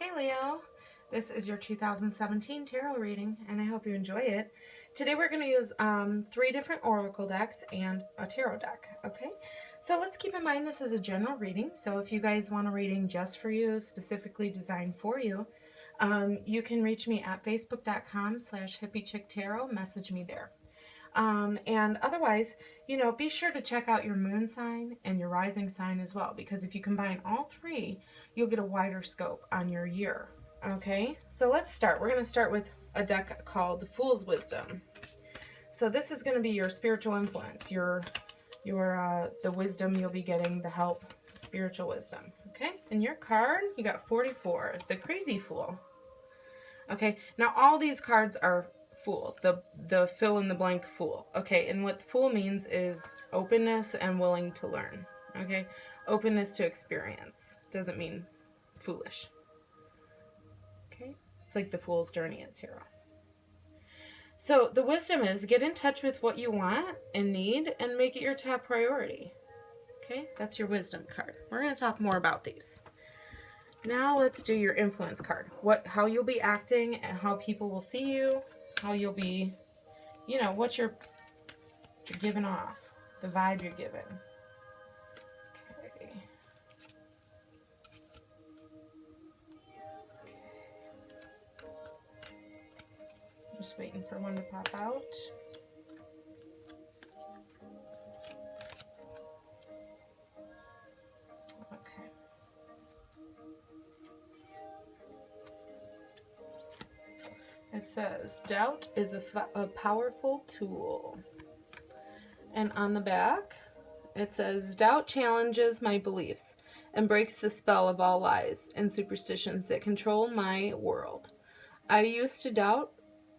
Hey Leo, this is your 2017 tarot reading and I hope you enjoy it. Today we're going to use 3 different oracle decks and a tarot deck, okay? So let's keep in mind this is a general reading, so if you guys want a reading just for you, specifically designed for you, you can reach me at facebook.com/hippiechicktarot, message me there. And otherwise, be sure to check out your moon sign and your rising sign as well, because if you combine all 3, you'll get a wider scope on your year. Okay, so let's start. We're going to start with a deck called the Fool's Wisdom. So this is going to be your spiritual influence, the wisdom you'll be getting, the help, spiritual wisdom. Okay, and your card, you got 44, the Crazy Fool. Okay, now all these cards are Fool, the fill in the blank Fool. Okay, and what Fool means is openness and willing to learn. Okay, openness to experience doesn't mean foolish. Okay, it's like the Fool's Journey in tarot. So the wisdom is get in touch with what you want and need and make it your top priority. Okay, that's your wisdom card. We're going to talk more about these. Now let's do your influence card. How you'll be acting and how people will see you, how you'll be, what you're giving off, the vibe you're giving. Okay. Just waiting for one to pop out. Okay. It says, doubt is a powerful tool. And on the back, it says, doubt challenges my beliefs and breaks the spell of all lies and superstitions that control my world. I used to doubt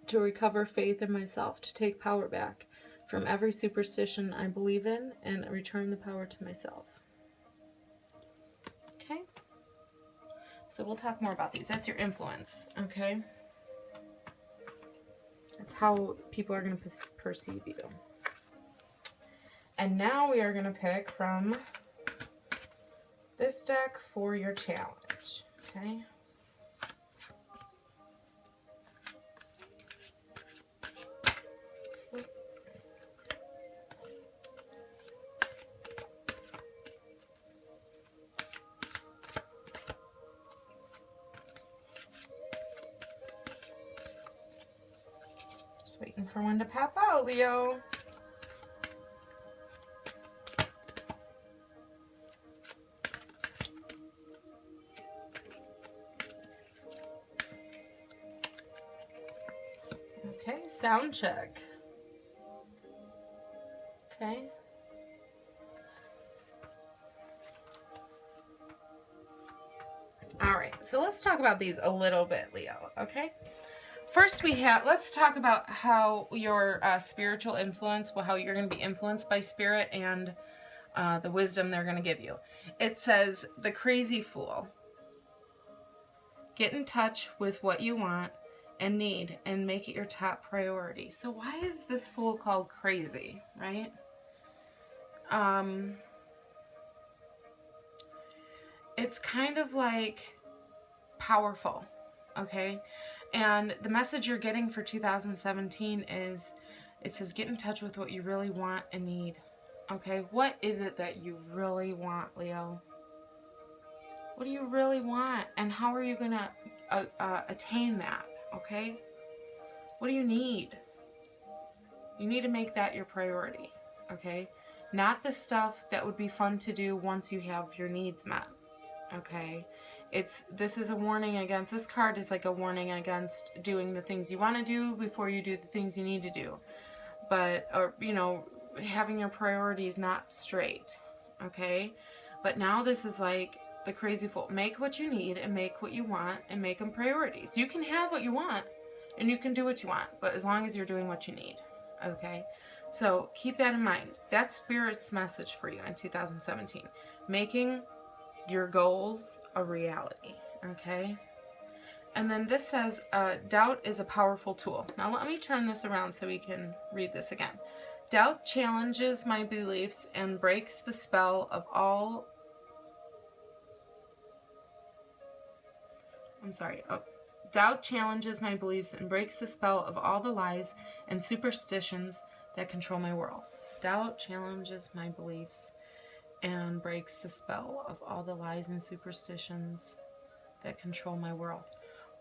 to recover faith in myself, to take power back from every superstition I believe in and return the power to myself. Okay? So we'll talk more about these. That's your influence, okay? That's how people are going to perceive you. And now we are going to pick from this deck for your challenge, okay? Just waiting for one to pop out, Leo. Okay, sound check. Okay. All right, so let's talk about these a little bit, Leo, okay? First let's talk about how your spiritual influence, how you're going to be influenced by spirit and the wisdom they're going to give you. It says, the Crazy Fool. Get in touch with what you want and need and make it your top priority. So why is this fool called crazy, right? It's kind of like powerful, okay? And the message you're getting for 2017 is, it says get in touch with what you really want and need, okay? What is it that you really want, Leo? What do you really want? And how are you going to attain that, okay? What do you need? You need to make that your priority, okay? Not the stuff that would be fun to do once you have your needs met, okay? This is a warning against, this card is like a warning against doing the things you want to do before you do the things you need to do. But, or, having your priorities not straight, okay? But now this is like the Crazy Fool. Make what you need and make what you want and make them priorities. You can have what you want and you can do what you want, but as long as you're doing what you need, okay? So keep that in mind. That's Spirit's message for you in 2017. Making your goals a reality, okay? And then this says, doubt is a powerful tool. Now let me turn this around so we can read this again. Doubt challenges my beliefs and breaks the spell of all Doubt challenges my beliefs and breaks the spell of all the lies and superstitions that control my world. Doubt challenges my beliefs and breaks the spell of all the lies and superstitions that control my world.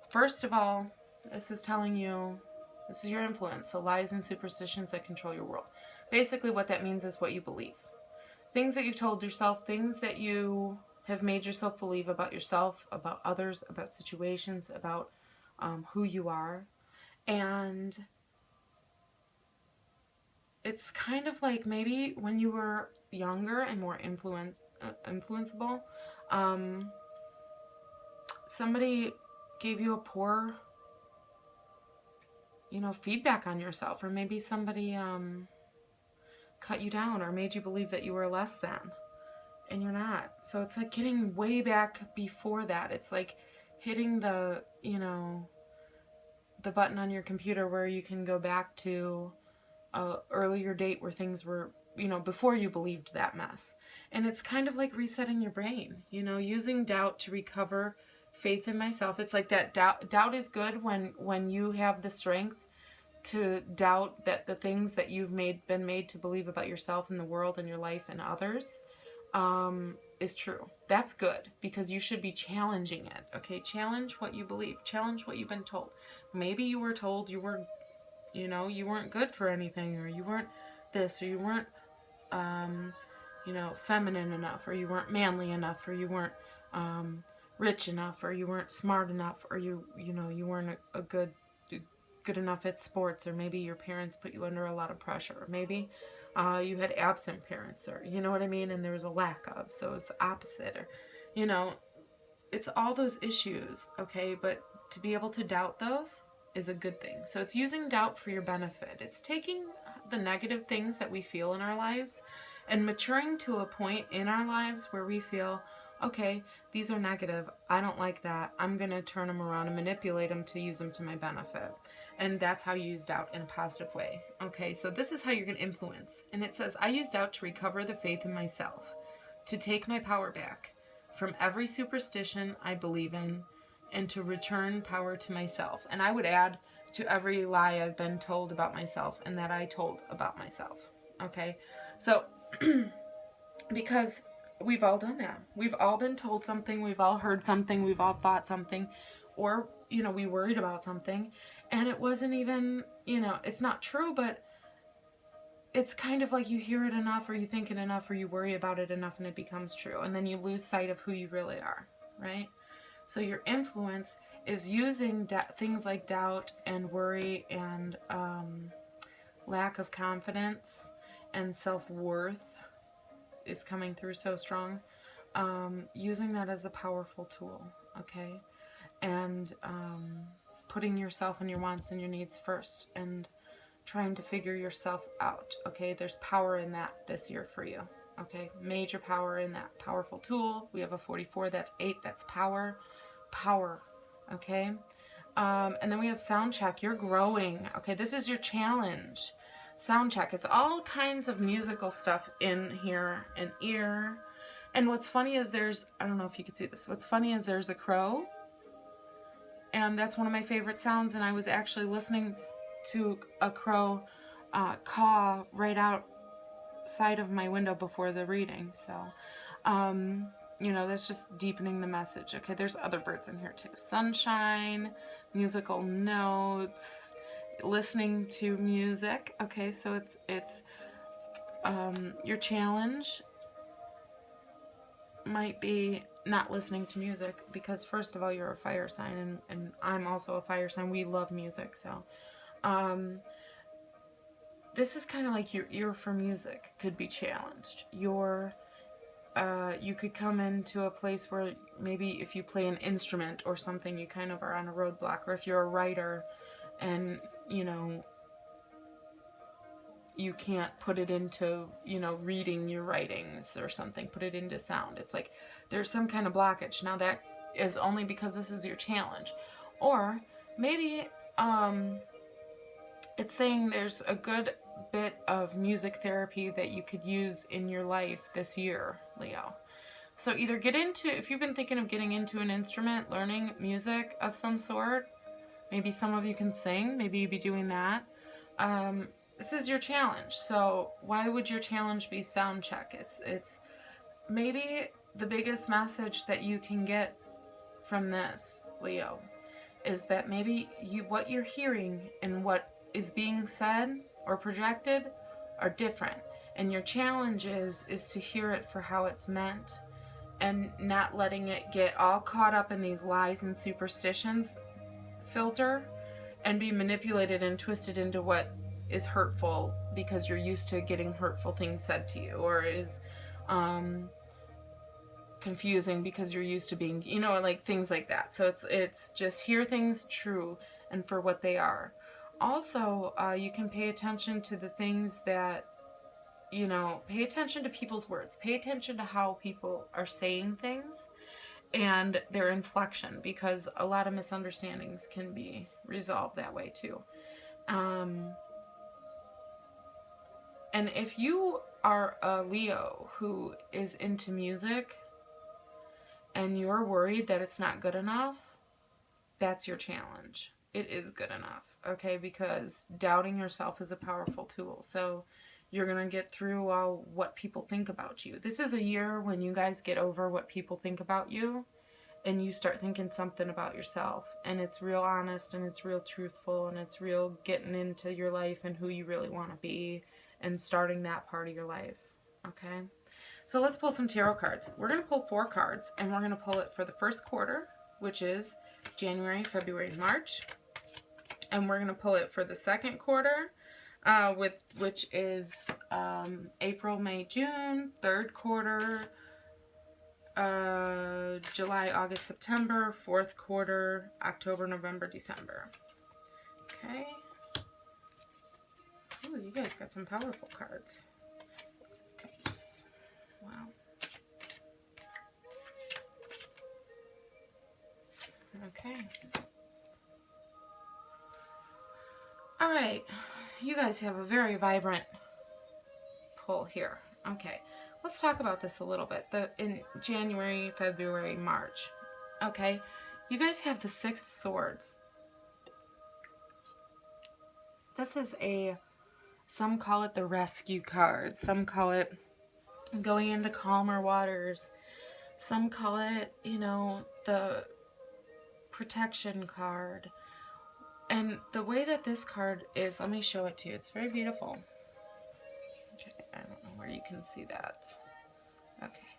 First of all, this is telling you, this is your influence, the lies and superstitions that control your world. Basically, what that means is what you believe. Things that you've told yourself, things that you have made yourself believe about yourself, about others, about situations, about who you are. And it's kind of like maybe when you were younger and more influenceable, somebody gave you a poor, feedback on yourself, or maybe somebody cut you down or made you believe that you were less than, and you're not. So it's like getting way back before that. It's like hitting the, the button on your computer where you can go back to a earlier date where things were, before you believed that mess. And it's kind of like resetting your brain, using doubt to recover faith in myself. It's like that doubt is good when you have the strength to doubt that the things that you've been made to believe about yourself and the world and your life and others is true. That's good, because you should be challenging it. Okay, challenge what you believe. Challenge what you've been told. Maybe you were told you were, you weren't good for anything, or you weren't this, or you weren't, feminine enough, or you weren't manly enough, or you weren't rich enough, or you weren't smart enough, or you weren't a good enough at sports, or maybe your parents put you under a lot of pressure, or maybe you had absent parents, or you know what I mean, and there was a lack of, so it's the opposite, or it's all those issues, okay? But to be able to doubt those is a good thing. So it's using doubt for your benefit. It's taking the negative things that we feel in our lives and maturing to a point in our lives where we feel, okay, these are negative, I don't like that, I'm going to turn them around and manipulate them to use them to my benefit. And that's how you use doubt in a positive way. Okay, so this is how you're going to influence. And it says, I use doubt to recover the faith in myself, to take my power back from every superstition I believe in, and to return power to myself. And I would add, to every lie I've been told about myself and that I told about myself. Okay, so because we've all done that. We've all been told something, we've all heard something, we've all thought something, or, we worried about something, and it wasn't even, it's not true, but it's kind of like you hear it enough, or you think it enough, or you worry about it enough, and it becomes true, and then you lose sight of who you really are, right? So your influence is using things like doubt and worry and lack of confidence and self-worth is coming through so strong, using that as a powerful tool, okay? And putting yourself and your wants and your needs first and trying to figure yourself out, okay? There's power in that this year for you, okay? Major power in that powerful tool. We have a 44, that's 8, that's power, okay? And then we have sound check. You're growing, okay? This is your challenge. Sound check. It's all kinds of musical stuff in here, an ear. And what's funny is I don't know if you can see this. What's funny is there's a crow. And that's one of my favorite sounds. And I was actually listening to a crow caw right outside of my window before the reading. So, that's just deepening the message. Okay, there's other birds in here too. Sunshine, musical notes, listening to music. Okay, so it's your challenge might be not listening to music, because first of all, you're a fire sign, and I'm also a fire sign. We love music, so this is kind of like your ear for music could be challenged. You could come into a place where maybe if you play an instrument or something, you kind of are on a roadblock, or if you're a writer and you can't put it into, reading your writings or something, put it into sound. It's like there's some kind of blockage. Now that is only because this is your challenge. Or maybe it's saying there's a good bit of music therapy that you could use in your life this year, Leo. So either get into, if you've been thinking of getting into an instrument, learning music of some sort, maybe some of you can sing, maybe you'd be doing that. This is your challenge. So why would your challenge be sound check? It's maybe the biggest message that you can get from this, Leo, is that maybe what you're hearing and what is being said or projected are different. And your challenge is to hear it for how it's meant and not letting it get all caught up in these lies and superstitions filter and be manipulated and twisted into what is hurtful because you're used to getting hurtful things said to you, or is confusing because you're used to being, like things like that. So it's just hear things true and for what they are. Also, you can pay attention to the things that, pay attention to people's words. Pay attention to how people are saying things and their inflection, because a lot of misunderstandings can be resolved that way too. And if you are a Leo who is into music and you're worried that it's not good enough, that's your challenge. It is good enough, okay? Because doubting yourself is a powerful tool. So you're going to get through all what people think about you. This is a year when you guys get over what people think about you and you start thinking something about yourself. And it's real honest and it's real truthful and it's real getting into your life and who you really want to be and starting that part of your life, okay? So let's pull some tarot cards. We're going to pull 4 cards, and we're going to pull it for the first quarter, which is January, February, March. And we're going to pull it for the second quarter, which is April, May, June. Third quarter, July, August, September. Fourth quarter, October, November, December. Okay. Ooh, you guys got some powerful cards. Cups. Wow. Okay. All right. You guys have a very vibrant pull here. Okay. Let's talk about this a little bit. In January, February, March. Okay. You guys have the 6 Swords. This is some call it the rescue card. Some call it going into calmer waters. Some call it, the protection card. And the way that this card is, let me show it to you. It's very beautiful. Okay, I don't know where you can see that. Okay.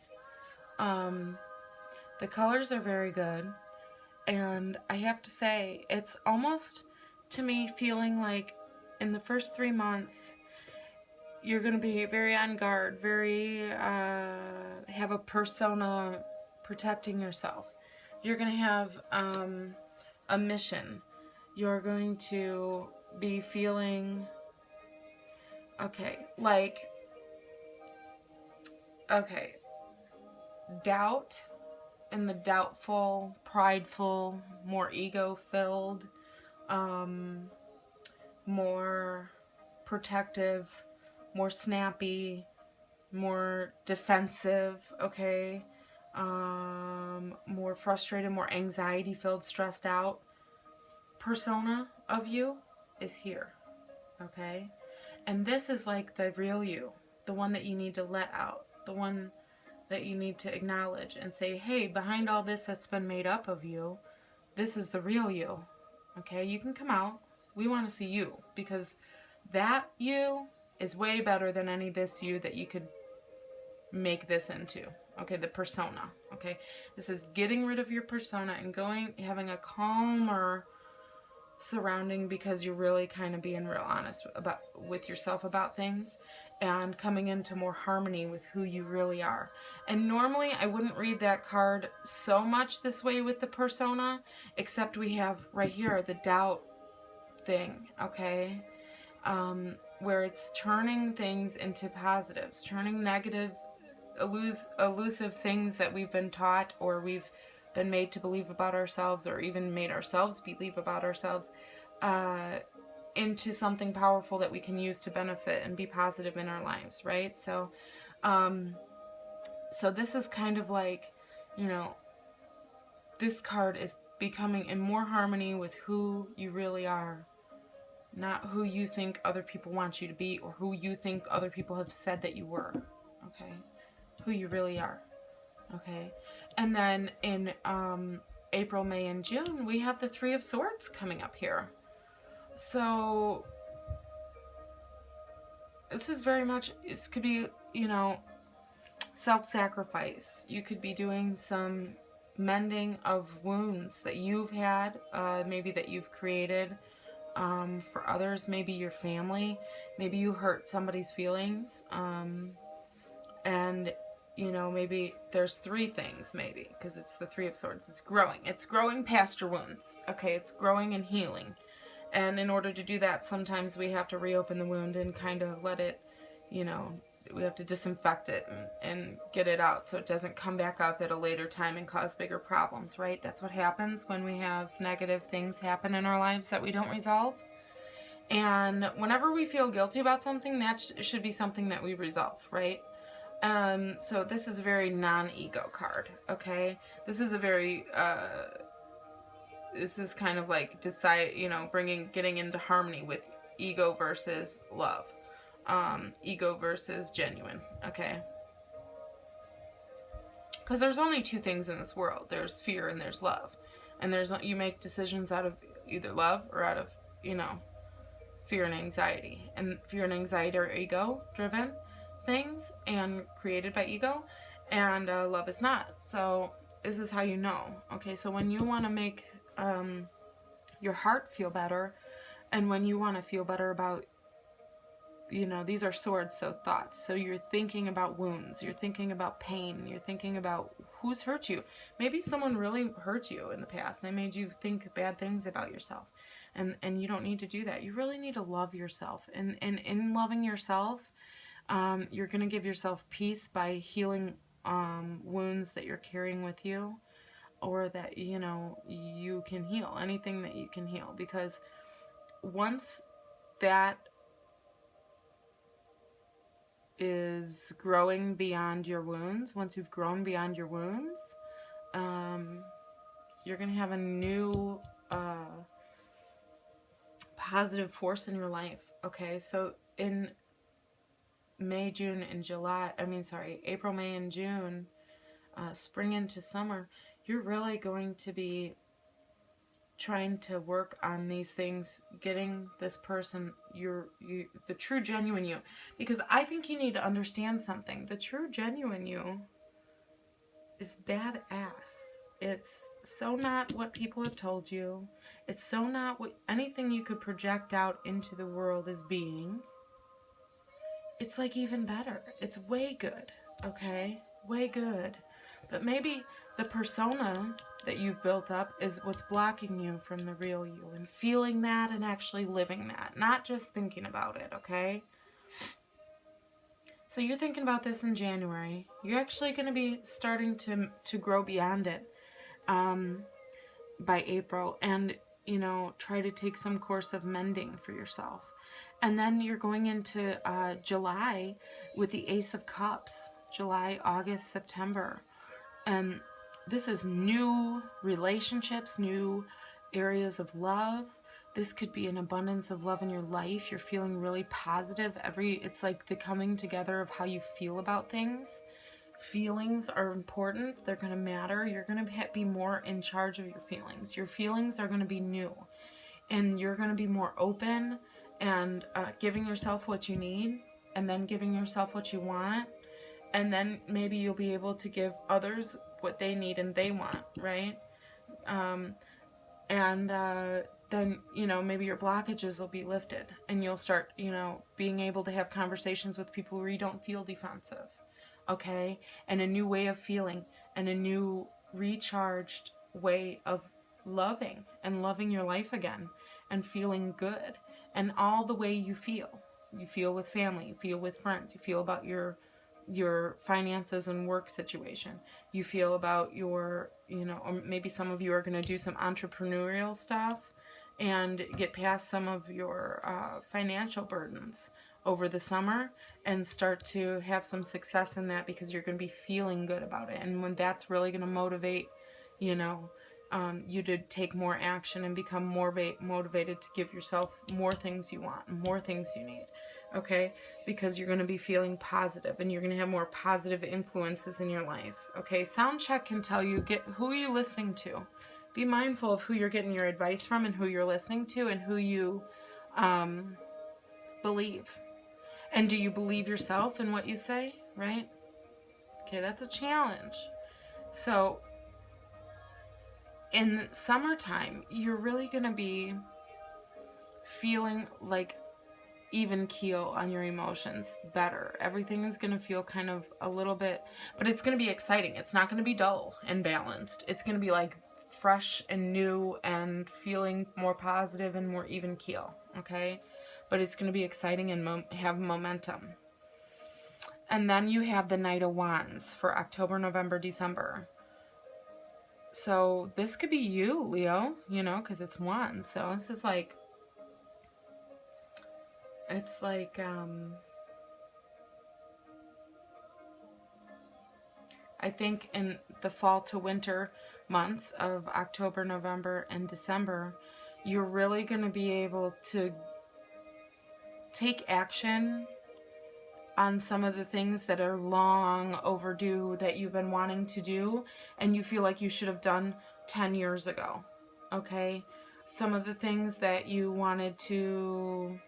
The colors are very good. And I have to say, it's almost, to me, feeling like in the first 3 months, you're going to be very on guard, very, have a persona protecting yourself. You're going to have a mission. You're going to be feeling, doubt, and the doubtful, prideful, more ego-filled, more protective, more snappy, more defensive, okay? More frustrated, more anxiety-filled, stressed out persona of you is here, okay? And this is like the real you, the one that you need to let out, the one that you need to acknowledge and say, hey, behind all this that's been made up of you, this is the real you, okay? You can come out. We want to see you, because that you is way better than any this you that you could make this into, okay? The persona, okay? This is getting rid of your persona and having a calmer surrounding, because you're really kind of being real honest with yourself about things and coming into more harmony with who you really are. And normally I wouldn't read that card so much this way with the persona, except we have right here the doubt thing, okay? Where it's turning things into positives, turning negative, elusive things that we've been taught or we've been made to believe about ourselves, or even made ourselves believe about ourselves, into something powerful that we can use to benefit and be positive in our lives, right? So So this is kind of like, you know, this card is becoming in more harmony with who you really are, not who you think other people want you to be or who you think other people have said that you were. Okay? Who you really are. Okay? And then in April, May, and June, we have the Three of Swords coming up here. So this is very much, this could be, you know, self-sacrifice. You could be doing some mending of wounds that you've had, maybe that you've created for others, maybe your family, maybe you hurt somebody's feelings, and you know, maybe there's three things, maybe, because it's the Three of Swords. It's growing past your wounds. Okay, it's growing and healing. And in order to do that, sometimes we have to reopen the wound and kind of let it, you know, we have to disinfect it and get it out so it doesn't come back up at a later time and cause bigger problems, right? That's what happens when we have negative things happen in our lives that we don't resolve. And whenever we feel guilty about something, that should be something that we resolve, right? So this is a very non-ego card, okay? This is a very, this is kind of like getting into harmony with ego versus love. Ego versus genuine, okay? Because there's only two things in this world. There's fear and there's love. And you make decisions out of either love or out of, you know, fear and anxiety. And fear and anxiety are ego-driven things and created by ego, and love is not. So this is how you know. Okay, so when you want to make your heart feel better, and when you want to feel better about, you know, these are swords, so thoughts. So you're thinking about wounds, you're thinking about pain, you're thinking about who's hurt you. Maybe someone really hurt you in the past. They made you think bad things about yourself. And you don't need to do that. You really need to love yourself. And in loving yourself, you're going to give yourself peace by healing wounds that you're carrying with you, or that, you know, you can heal. Anything that you can heal. Because once that is growing beyond your wounds, once you've grown beyond your wounds, you're going to have a new positive force in your life. Okay, so in April, May, and June, spring into summer, you're really going to be trying to work on these things, getting this person, the true genuine you. Because I think you need to understand something. The true genuine you is badass. It's so not what people have told you. It's so not what anything you could project out into the world as being. It's like even better. It's way good, okay? Way good. But maybe the persona that you've built up is what's blocking you from the real you, and feeling that and actually living that, not just thinking about it, okay? So you're thinking about this in January. You're actually going to be starting to grow beyond it by April, and, you know, try to take some course of mending for yourself. And then you're going into July with the Ace of Cups. July, August, September. And this is new relationships, new areas of love. This could be an abundance of love in your life. You're feeling really positive. It's like the coming together of how you feel about things. Feelings are important. They're going to matter. You're going to be more in charge of your feelings. Your feelings are going to be new. And you're going to be more open and giving yourself what you need, and then giving yourself what you want. And then maybe you'll be able to give others what they need and they want, right? Then, you know, maybe your blockages will be lifted, and you'll start, you know, being able to have conversations with people where you don't feel defensive, okay? And a new way of feeling, and a new recharged way of loving your life again, and feeling good, and all the way you feel. You feel with family, you feel with friends, you feel about your finances and work situation. You feel about your, you know, or maybe some of you are going to do some entrepreneurial stuff and get past some of your financial burdens, over the summer and start to have some success in that, because you're going to be feeling good about it. And when that's really going to motivate, you know, you to take more action and become more motivated to give yourself more things you want, more things you need, okay? Because you're going to be feeling positive and you're going to have more positive influences in your life, okay? Sound check can tell you, who are you listening to? Be mindful of who you're getting your advice from and who you're listening to and who you believe. And do you believe yourself in what you say, right? Okay, that's a challenge. So in summertime, you're really going to be feeling like even keel on your emotions better. Everything is going to feel kind of a little bit, but it's going to be exciting. It's not going to be dull and balanced. It's going to be like fresh and new and feeling more positive and more even keel, okay? But it's going to be exciting and have momentum. And then you have the Knight of Wands for October, November, December. So this could be you, Leo, you know, because it's wands. So this is like, it's like, I think in the fall to winter months of October, November, and December, you're really going to be able to take action on some of the things that are long overdue that you've been wanting to do and you feel like you should have done 10 years ago, okay? Some of the things that you wanted to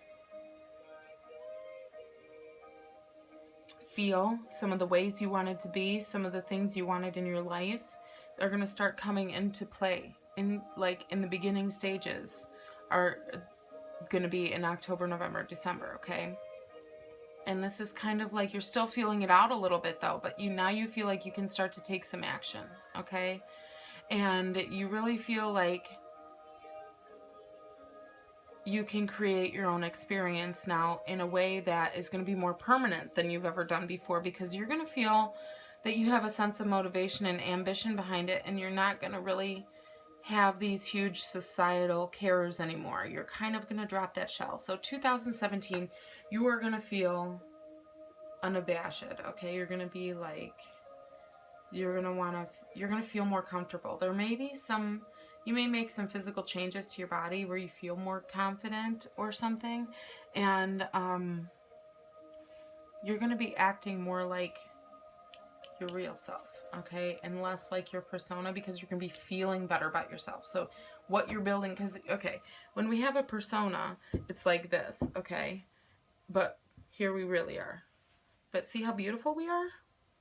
feel, some of the ways you wanted to be, some of the things you wanted in your life, they're going to start coming into play in the beginning stages are going to be in October, November, December, okay? And this is kind of like you're still feeling it out a little bit though, but now you feel like you can start to take some action, okay? And you really feel like you can create your own experience now in a way that is going to be more permanent than you've ever done before, because you're going to feel that you have a sense of motivation and ambition behind it, and you're not going to really have these huge societal cares anymore. You're kind of going to drop that shell. So 2017, you are going to feel unabashed, okay? You're going to be like, you're going to feel more comfortable. There may be you may make some physical changes to your body where you feel more confident or something, and you're going to be acting more like your real self, okay, and less like your persona, because you're going to be feeling better about yourself. So what you're building, because, okay, when we have a persona, it's like this, okay, but here we really are. But see how beautiful we are?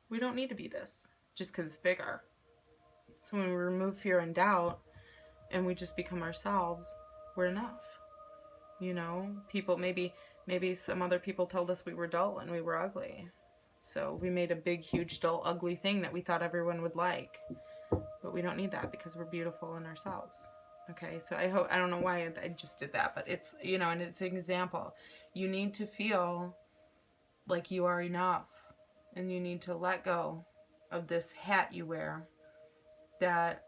We don't need to be this just because it's bigger. So when we remove fear and doubt and we just become ourselves, we're enough. You know, people, maybe some other people told us we were dull and we were ugly. So we made a big, huge, dull, ugly thing that we thought everyone would like. But we don't need that because we're beautiful in ourselves. Okay, so I don't know why I just did that, but it's, you know, and it's an example. You need to feel like you are enough, and you need to let go of this hat you wear that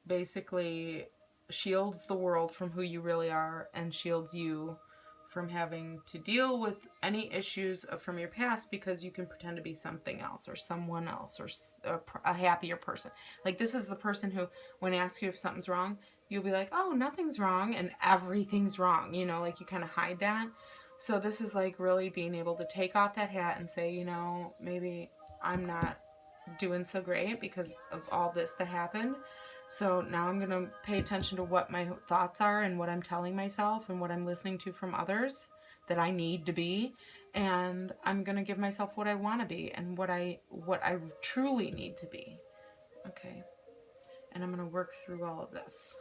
basically shields the world from who you really are and shields you from having to deal with any issues from your past, because you can pretend to be something else or someone else or a happier person. Like, this is the person who, when I ask you if something's wrong, you'll be like, oh, nothing's wrong, and everything's wrong, you know, like you kind of hide that. So this is like really being able to take off that hat and say, you know, maybe I'm not doing so great because of all this that happened. So now I'm going to pay attention to what my thoughts are and what I'm telling myself and what I'm listening to from others that I need to be. And I'm going to give myself what I want to be and what I truly need to be. Okay. And I'm going to work through all of this.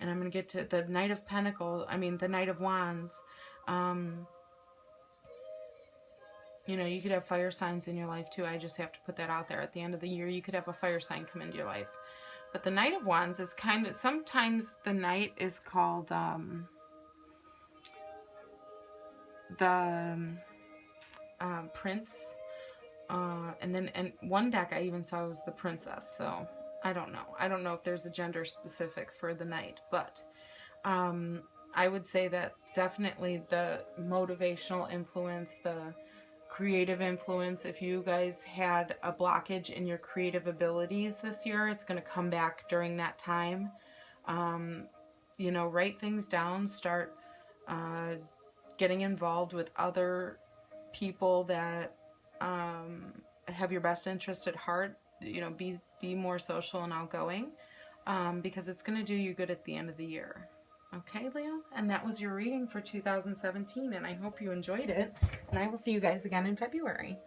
And I'm going to get to the Knight of the Knight of Wands. You know, you could have fire signs in your life too. I just have to put that out there. At the end of the year, you could have a fire sign come into your life. But the Knight of Wands is kind of, sometimes the Knight is called the Prince. And one deck I even saw was the Princess. So I don't know. I don't know if there's a gender specific for the Knight. But I would say that definitely the motivational influence, the creative influence, if you guys had a blockage in your creative abilities this year, it's going to come back during that time. You know, write things down, start getting involved with other people that have your best interest at heart. You know, be more social and outgoing, because it's going to do you good at the end of the year. Okay, Leo? And that was your reading for 2017, and I hope you enjoyed it. And I will see you guys again in February.